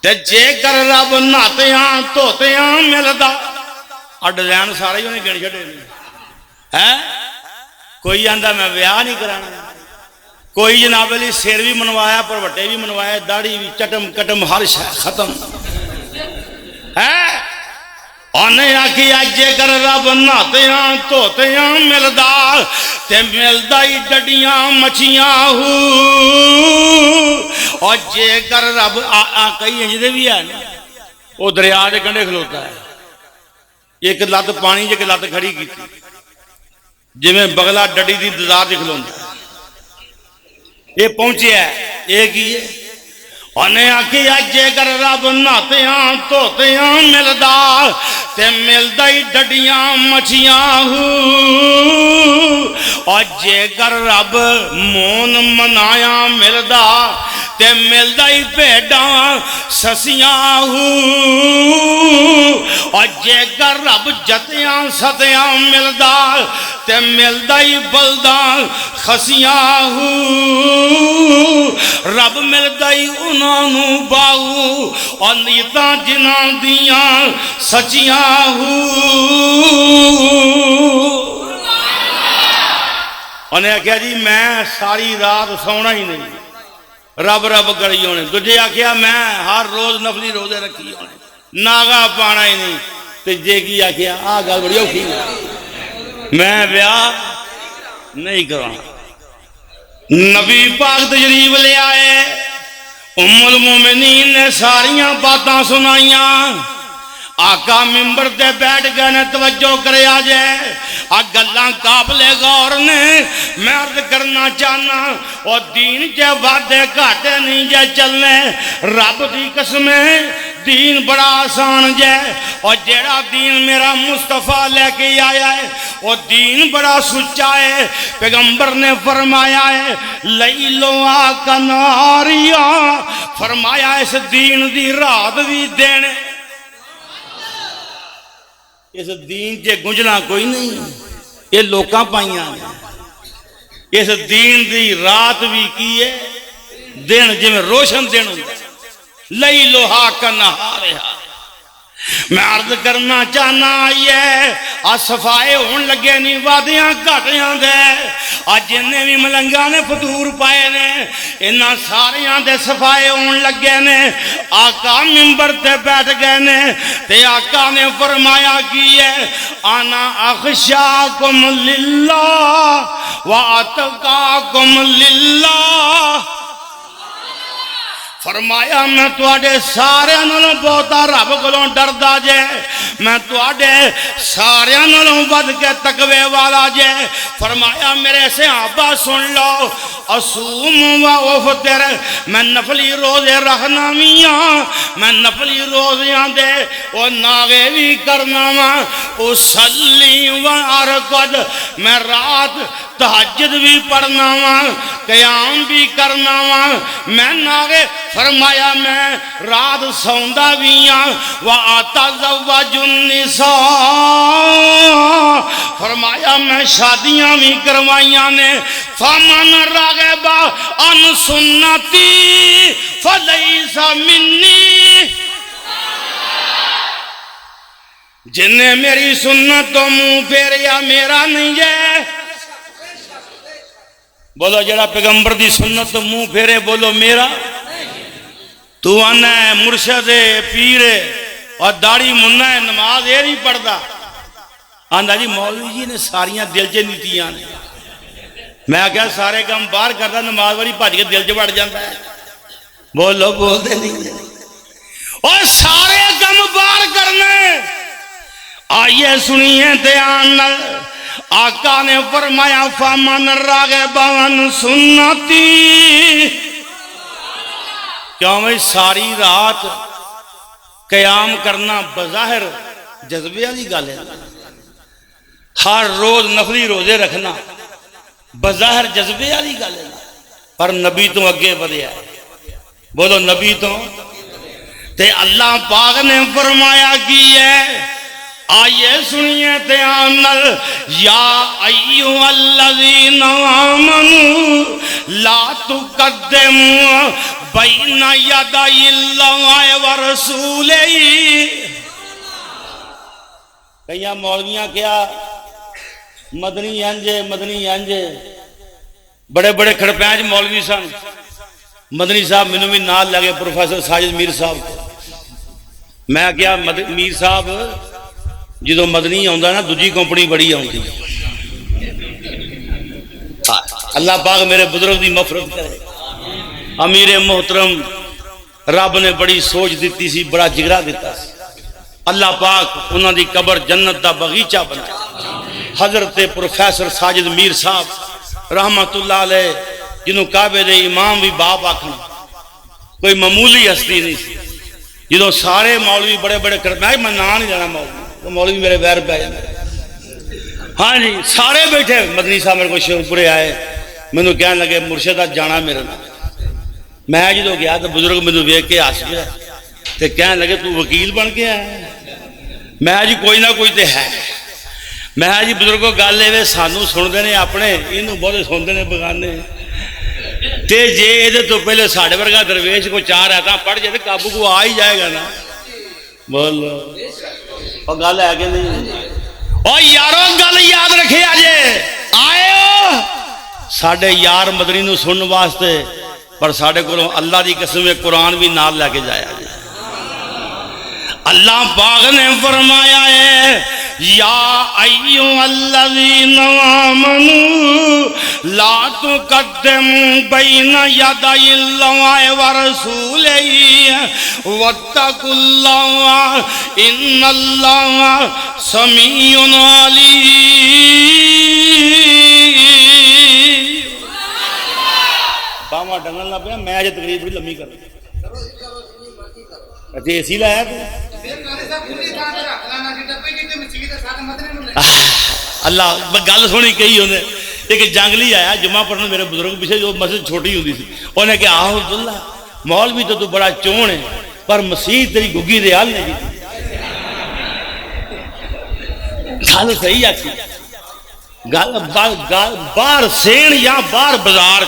تے جے کر رب ناتیاں توتیاں ملدا، اور ڈیزائن سارے ہی انہیں گن چھڑے ہیں۔ کوئی آندہ میں ویاہ نہیں کرانا، کوئی جناب علی سیر بھی منوایا، پر وٹے بھی منوایا، داڑھی بھی چٹم کٹم ہر شے ختم ہے۔ انہیں آکھی جے کر رب ناتیاں توتیاں ملدا، تے ملدا ہی ڈڈیاں مچھیاں ہو، اور جے کر رب کئی انجدے بھی ہے نا، وہ دریا دے کنڈے کھلوتا ہے، ایک لات پانی جے کہ لات کھڑی کی تھی، جی میں بغلہ ڈڈی دی دزار دے کھلوتا ہے، یہ پہنچے ہے ایک ہی ہے۔ انہیں آکھی جے کر رب ناتیاں توتیاں ملدا، تے ملدا ہی ڈڈیاں مچھیاں ہو، اور جے کر رب مون منایا ملدا، تے ملدا ہی بھیڈاں سسیاں ہو، اور جے کر رب جتیاں ستیاں ملدا، تے ملدا ہی بلداں خسیاں ہو، رب ملدا ہی انہاں نو باہو، اور نیتاں جنہاں دیاں سچیاں ہو۔ انہیں کہا جی میں ساری رات سونا ہی نہیں، رب رب کری ہونے۔ دجھے آکھیا میں ہر روز نفلی روزے رکھی ہونے، ناغا پانا ہی نہیں۔ تے جے کی آکھیا گل بڑی اوکھی میں بیاہ نہیں کروانا۔ نبی پاک تشریف لے آئے، ام المومنین نے ساریاں باتاں سنائیاں، آقا ممبر تے بیٹھ گئے نے، توجہ کرے آجائے گلاں قابل غور نے۔ میں عرض کرنا چاہنا اور دین جے وعدے گھاٹے نہیں جے چلنے، رب دی قسمیں دین بڑا آسان جے، اور جیڑا دین میرا مصطفیٰ لے کے آیا ہے وہ دین بڑا سچا ہے۔ پیغمبر نے فرمایا ہے لیلو آقا ناریا، فرمایا اس دین دی رات بھی دینے، اس دین جے گنجنا کوئی نہیں، یہ لوکاں پائیاں ہیں۔ اس دین دی رات بھی کیے دن جی میں روشن دن ہوتا ہے، لیلو آقا نہاریا۔ میں عرض کرنا چاہنا آئیے صفائے ہون لگے نہیں وادیاں گھٹیاں دے، جنہیں بھی ملنگاں نے فطور پائے نے انہاں ساریاں دے صفائے ہون لگے نے۔ آقا ممبر تے بیٹھ گئے نے، تے آقا نے فرمایا کیے انا اخشاکم للہ واتقاکم للہ، فرمایا میں تواڈے سارے نالوں بہتا رب کولوں ڈردا جے، میں تواڈے سارے نالوں ود کے تقوی والا جے۔ فرمایا میرے صحابہ سن لو، اصوم و افطر، میں نفلی روزے رکھنا میاں، میں نفلی روزیاں دے وہ ناغے بھی کرنا وا، اصلی و ارقد، میں رات تہجد بھی پڑھنا وا، قیام بھی کرنا وا میں ناگے فرمایا میں رات سوندا بھی ہاں واتزوج النساء فرمایا میں شادیاں بھی کروائیاں نے فمن راغب عن سنتی فلیس منی جن نے میری سنت تو منہ پھیریا میرا نہیں ہے بولو جڑا پیغمبر دی سنت تو منہ پھیرے بولو میرا تو آنا ہے مرشد پیر اور داڑھی منا ہے نماز یہ نہیں پڑھتا آندا جی مولوی جی نے ساریاں دل چ نیتیاں نے میں کہا سارے کام باہر کرتا نماز والی بھج کے دل چ وڑ جاتا ہے بولو بولتے نہیں اور سارے کام باہر کرنے آئیے سنیے دھیان نال آقا نے فرمایا فمن راغب عن سنتی کیوں بھائی ساری رات قیام کرنا بظاہر جذبے والی گل ہے ہر روز نفلی روزے رکھنا بظاہر جذبے والی گل ہے پر نبی تو اگے بڑھیا ہے بولو نبی تو تے اللہ پاک نے فرمایا کی ہے آئیے سنیے دھیان نال یا ایھا الذین آمنوا لا تقدموا بین یدی اللہ ورسولہ کئیاں مولویاں کیا مدنی انجے بڑے بڑے کھڑپینچ مولوی سن مدنی صاحب مینوں بھی نال لگے پروفیسر ساجد میر صاحب میں کیا میر صاحب جدو مدنی آندا نا دوجی کمپنی بڑی آتی اللہ پاک میرے بزرگ دی مغفرت کرے امیر محترم رب نے بڑی سوچ دیتی سی بڑا جگرا دیتا سی اللہ پاک انہاں دی قبر جنت دا باغیچہ بنایا حضرت پروفیسر ساجد میر صاحب رحمت اللہ علیہ جنہوں کعبے دے امام بھی باپ آکھنا کوئی معمولی ہستی نہیں سی جدو سارے مولوی بڑے بڑے کرتے میں نام نہیں لینا مولوی میرے ویر پہ جانا ہاں جی سارے بیٹھے مدنی صاحب میرے کو شروع پورے آئے میں نے کہنے لگے مرشد جانا میرے نام میں جدو گیا تو بزرگ میں ویک کے ہس گیا تو کہنے لگے تو وکیل بن کے آیا میں جی کوئی نہ کوئی تو ہے میں جی بزرگوں گل یہ سانو سنتے ہیں اپنے یہ بہت سنتے ہیں بگانے تے جے یہ تو پہلے ساڑھے ورگا درویش کو چار ایتا پڑھ جائے تو قابو کو آ ہی جائے گا نا بولو اور گل ہے کہ نہیں اور یارو گل یاد رکھے آجے آئے ہو ساڑھے یار مدنی نو سنن واسطے پر ساڑھے کو اللہ دی قسم قرآن بھی نال لے کے جایا جائے اللہ پاک نے فرمایا ہے یا ایھا الذین آمنوا لا تقدموا بین یدی اللہ ورسولہ واتقوا اللہ ان اللہ سمیع علیم باما ڈنگل نہ پیا میں آج تقریر بڑی لمبی کر اچھا اسی لایا تو اللہ گل سونی کہی انہیں ایک جنگلی آیا جمعہ پڑھنے میرے بزرگ پیچھے جو مسجد چھوٹی ہوتی تھی انہیں کہا آہ عبداللہ مولوی تو بڑا چون ہے پر مسیح تیری گگی دے حال نہیں جیتی گل صحیح آتی گل باہر سین یا باہر بازار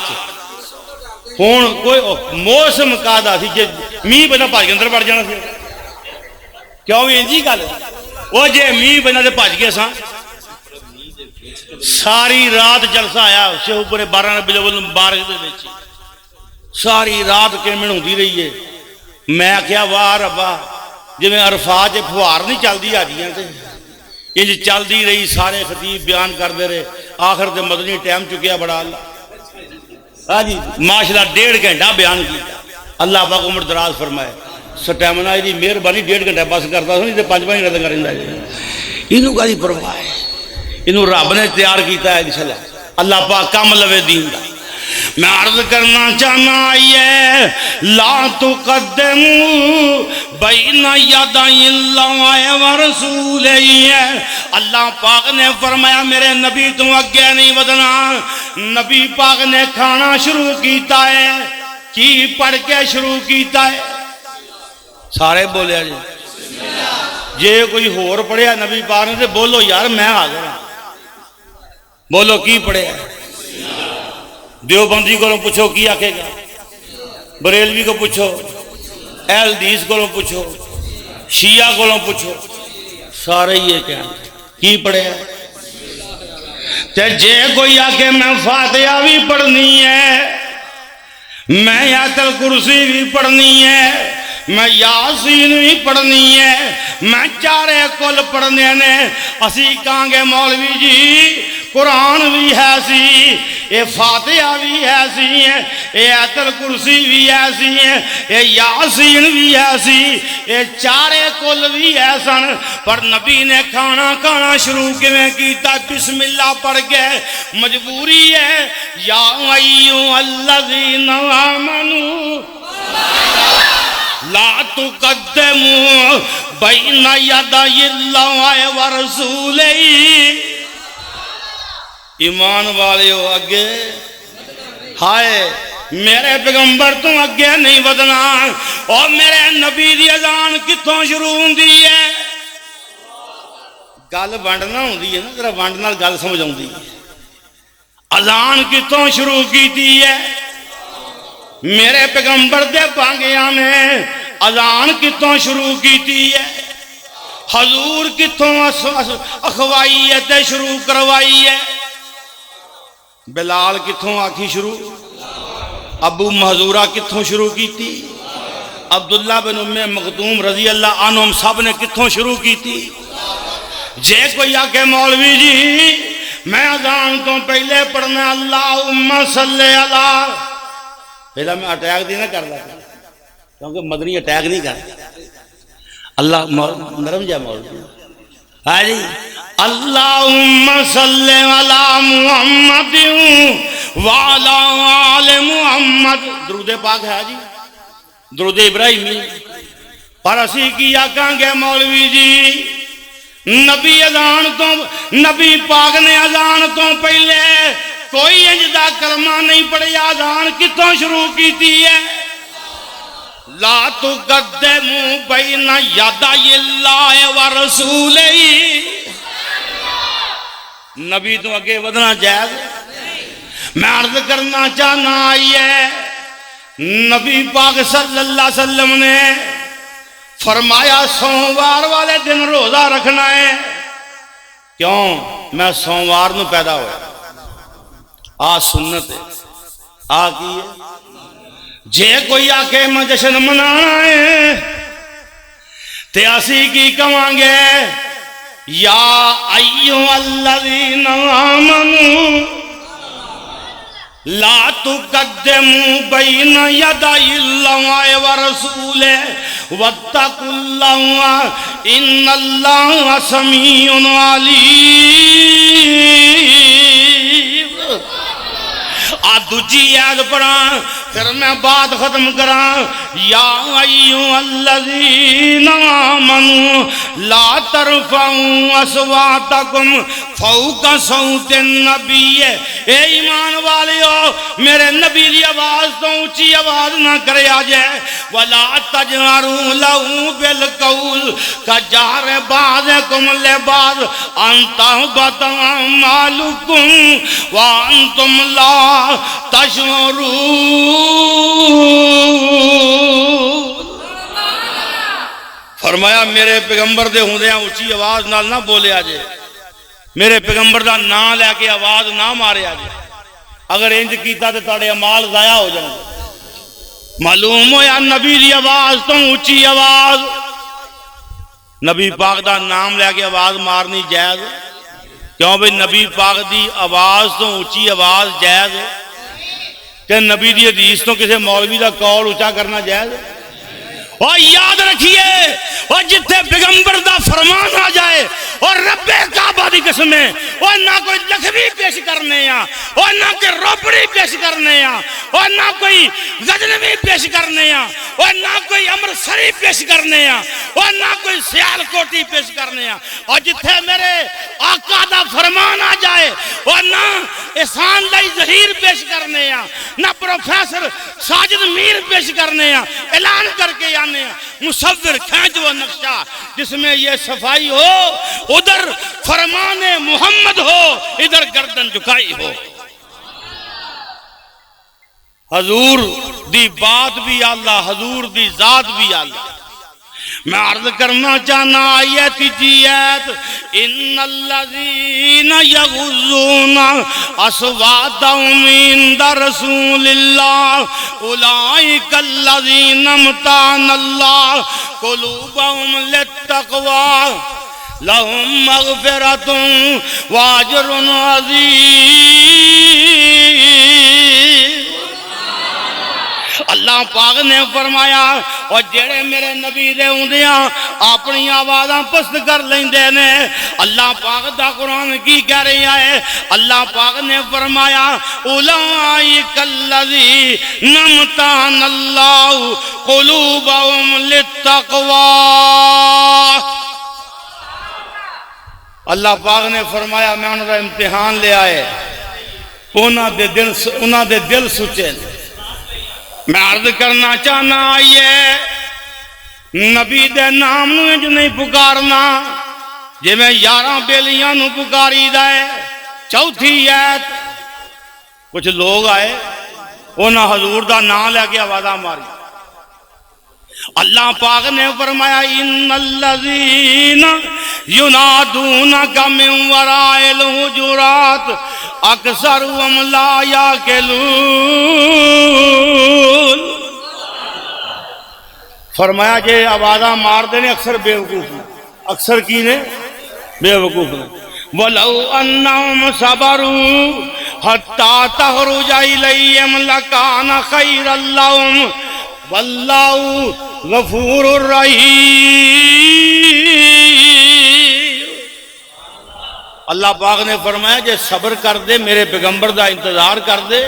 ہوں کوئی موسم کا سی جی میہ پہنا بھج کے اندر بڑھ جانا سی کیوں بھی جی گل وہ جی میہ پہنا تو بھج گیا سا ساری رات جلسہ آیا شیخ پورے 12 ربیع الاول مبارک دے وچ ساری رات کیمن ہوندی رہی ہے میں کیا واہ ربا جی عرفات فوار نہیں چلتی حاجیاں تے انج چلتی رہی سارے خطیب بیان کرتے رہے آخر تے مدنی ٹائم چکیا بڑا اللہ ہاں جی ماشاءاللہ 1.5 گھنٹہ بیان کیا اللہ پاک عمر دراز فرمائے سٹیمنا دی مہربانی 1.5 گھنٹہ بس کرتا سو نہیں 5 گھنٹے کریں یہ کا پرواہ ہے یہ رب نے تیار کیتا ہے انشاءاللہ اللہ پاک کم لوے دین دا میں عرض کرنا چاہنا ہے لا تقدموا بین یدی اللہ و رسولہ، اللہ پاک نے فرمایا میرے نبی تو اگے نہیں ودنا۔ نبی پاک نے کھانا شروع کیتا ہے، کی پڑھ کے شروع کیتا ہے؟ سارے بولیا جی جے کوئی ہور پڑھیا نبی پاک نے تے بولو یار میں حاضر ہوں، بولو کی پڑھیا؟ دیوبندی کو پوچھو کی آکھے گا، بریلوی کو پوچھو، اہل حدیث کو پوچھو، شیعہ کو پوچھو، سارے یہ کہیں کی پڑھیا؟ تے جے کوئی آکھے میں فاتحہ بھی پڑھنی ہے، میں آیت الکرسی بھی پڑھنی ہے، میں یاسین بھی پڑھنی ہے، میں چارے کل پڑھنے نے، اسی کہاں گے مولوی جی قرآن بھی ہے سی، اے فاتحہ بھی ہے سی، اے آیت الکرسی بھی ہے سی، اے یاسین بھی ہے سی، اے چارے کل بھی ہے سن، پر نبی نے کھانا شروع کیویں کیتا؟ بسم اللہ پڑھ کے۔ مجبوری ہے یا ایھا الذین آمنوا لا تقدموا بین یدی اللہ و رسولہ، ایمان والے ہو اگے ہائے میرے پیغمبر تو اگے نہیں ودنا، اور میرے نبی دی اذان کتوں شروع ہوندی ہے؟ گل ونڈنا ہوندی ہے نا، ذرا ونڈ نال گل سمجھ آؤندی ہے۔ اذان کتوں شروع کیتی ہے؟ میرے پیغمبر دے بانگیاں نے اذان کتوں شروع کیتی ہے؟ حضور کتوں اخوائی ہے تے شروع کروائی ہے؟ بلال کتوں آکھی شروع؟ ابو محذورہ کتوں شروع کیتی؟ عبداللہ بن ام مکتوم رضی اللہ عنہم سب نے کتوں شروع کیتی؟ جے کوئی آکے مولوی جی میں اذان تو پہلے پڑھنا اللہم صلی اللہ، پہلا میں اٹیک دی نہ کر لگا کیونکہ مدنی اٹیک نہیں کرتا، اللہ نرم جا مولوی ہاں جی، اللہم صلی علی محمد وعلی آل محمد، درود پاک ہے جی، درود ابراہیمی، پر اسی کی آکاں گے مولوی جی نبی اذان تو نبی پاک نے اذان تو پہلے کوئی انجدہ کلمہ نہیں پڑھیا، اذان کتوں شروع کیتی ہے؟ لا تقدموا بین یدی اللہ و رسولہ، نبی تو اگے ودنا جائز؟ میں عرض کرنا چاہنا آئیے نبی پاک صلی اللہ علیہ وسلم نے فرمایا سوموار والے دن روزہ رکھنا ہے، کیوں؟ میں سوموار نو پیدا ہوا، آ سنت ہے، آ کی ہے؟ جے کوئی آکے میں جشن منانا ہے تے اسی کی کہاں گے یا ایھا الذین آمنوا لا تقدموا بین یدی اللہ و رسولہ واتقوا اللہ ان اللہ سمیع علیم۔ دوجی عید پڑھا پھر میں بات ختم کرا، یا ایھا الذین آمنوا لا ترفعوا اصواتکم فوق صوت النبی، اے ایمان والیو میرے نبی دی آواز تو اونچی آواز نہ کرے آجائے، ولا تجہروا لہ بالقول کجہر بعضکم لبعض ان تحبط اعمالکم وانتم لا تشعرون۔ فرمایا میرے پیغمبر دے ہوندیاں اونچی آواز نال نہ بولے آجے، میرے پیغمبر دا نام لے کے آواز نہ مارے آجے، اگر انج کیتا تے تاڑے اعمال ضائع ہو جائیں۔ معلوم ہویا نبی دی آواز تو اونچی آواز، نبی پاک دا نام لے کے آواز مارنی جائز، کیوں بھئی نبی پاک دی آواز تو اونچی آواز جائز ہے کہ نبی دی حدیث تو کسی مولوی دا قول اونچا کرنا جائز؟ اور یاد رکھیے اور جتنے پیغمبر دا فرمان آ جائے اور رب کعبہ دی قسم ہے اور نہ کوئی لکھوی پیش کرنے یا اور نہ کوئی روپڑی پیش کرنے یا اور نہ کوئی غزنوی پیش کرنے یا اور نہ کوئی امرتسری پیش کرنے یا اور نہ کوئی سیال کوٹی پیش کرنے یا اور جتنے میرے آقا دا فرمان آ جائے اور نہ احسان لائی ظہیر پیش کرنے یا نہ پروفیسر ساجد میر پیش کرنے یا اعلان کر کے یا مصور کھینچ وہ نقشہ جس میں یہ صفائی ہو ادھر فرمان محمد ہو ادھر گردن جھکائی ہو حضور دی بات بھی اللہ حضور دی ذات بھی اللہ میں عرض کرنا چاہنا آیت جیت ان الذین یغضون اصواتهم عند رسول اللہ اولئک الذین امتحن اللہ قلوبهم للتقوی لهم مغفرۃ واجر عظیم اللہ پاک نے فرمایا اور جڑے میرے نبی دے ہوندیاں اپنی آوازاں پست کر لیندے نے اللہ پاک دا قرآن کی کہہ رہا ہے اللہ پاک نے فرمایا اولئک الذین امتحن اللہ قلوبهم للتقوی اللہ پاک نے فرمایا میں انہوں کا امتحان لے آئے انہوں دے دل سچے میں عرض کرنا چاہنا آئیے نبی دے نام نویں جو نہیں پکارنا جی میں 11 بیلیاں نو پکاری دائے چوتھی ایت کچھ لوگ آئے انہاں حضور دا نام لے کے آوازہ ماری اللہ پاک نے فرمایا ان الذین ینادونک من وراء الحجرات اکثرهم لا یعقلون فرمایا کہ آوازاں مار دینے اکثر بے وقوف نے اکثر کی نے بے وقوف نے وَلَوْ أَنَّهُمْ صَبَرُوا حَتَّى تَخْرُجَ إِلَيْهِمْ لَكَانَ خَيْرًا لَهُمْ وَاللَّهُ غَفُورٌ رَحِيمٌ اللہ پاک نے فرمایا کہ صبر کر دے میرے پیغمبر دا انتظار کر دے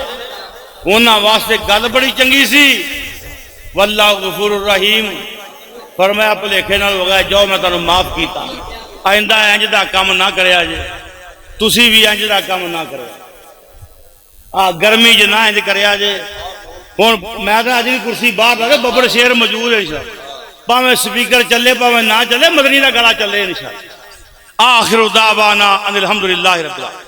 انہاں واسطے گل بڑی چنگی سی واللہ غفور الرحیم فرمایا پلیکھے نال ہو گئے جو میں تانوں معاف کیتا آئندہ انج دا کام نہ کریا جے تسی بھی انج دا کام نہ کریا گرمی ج نہ انج کریا جے ہن میں تے اج دی کرسی باہر لا ببر شیر موجود ہے انشاءاللہ پاویں سپیکر چلے پاویں نہ چلے مدنی دا گلا چلے انشاءاللہ آخر دعوانا ان الحمدللہ رب العالمین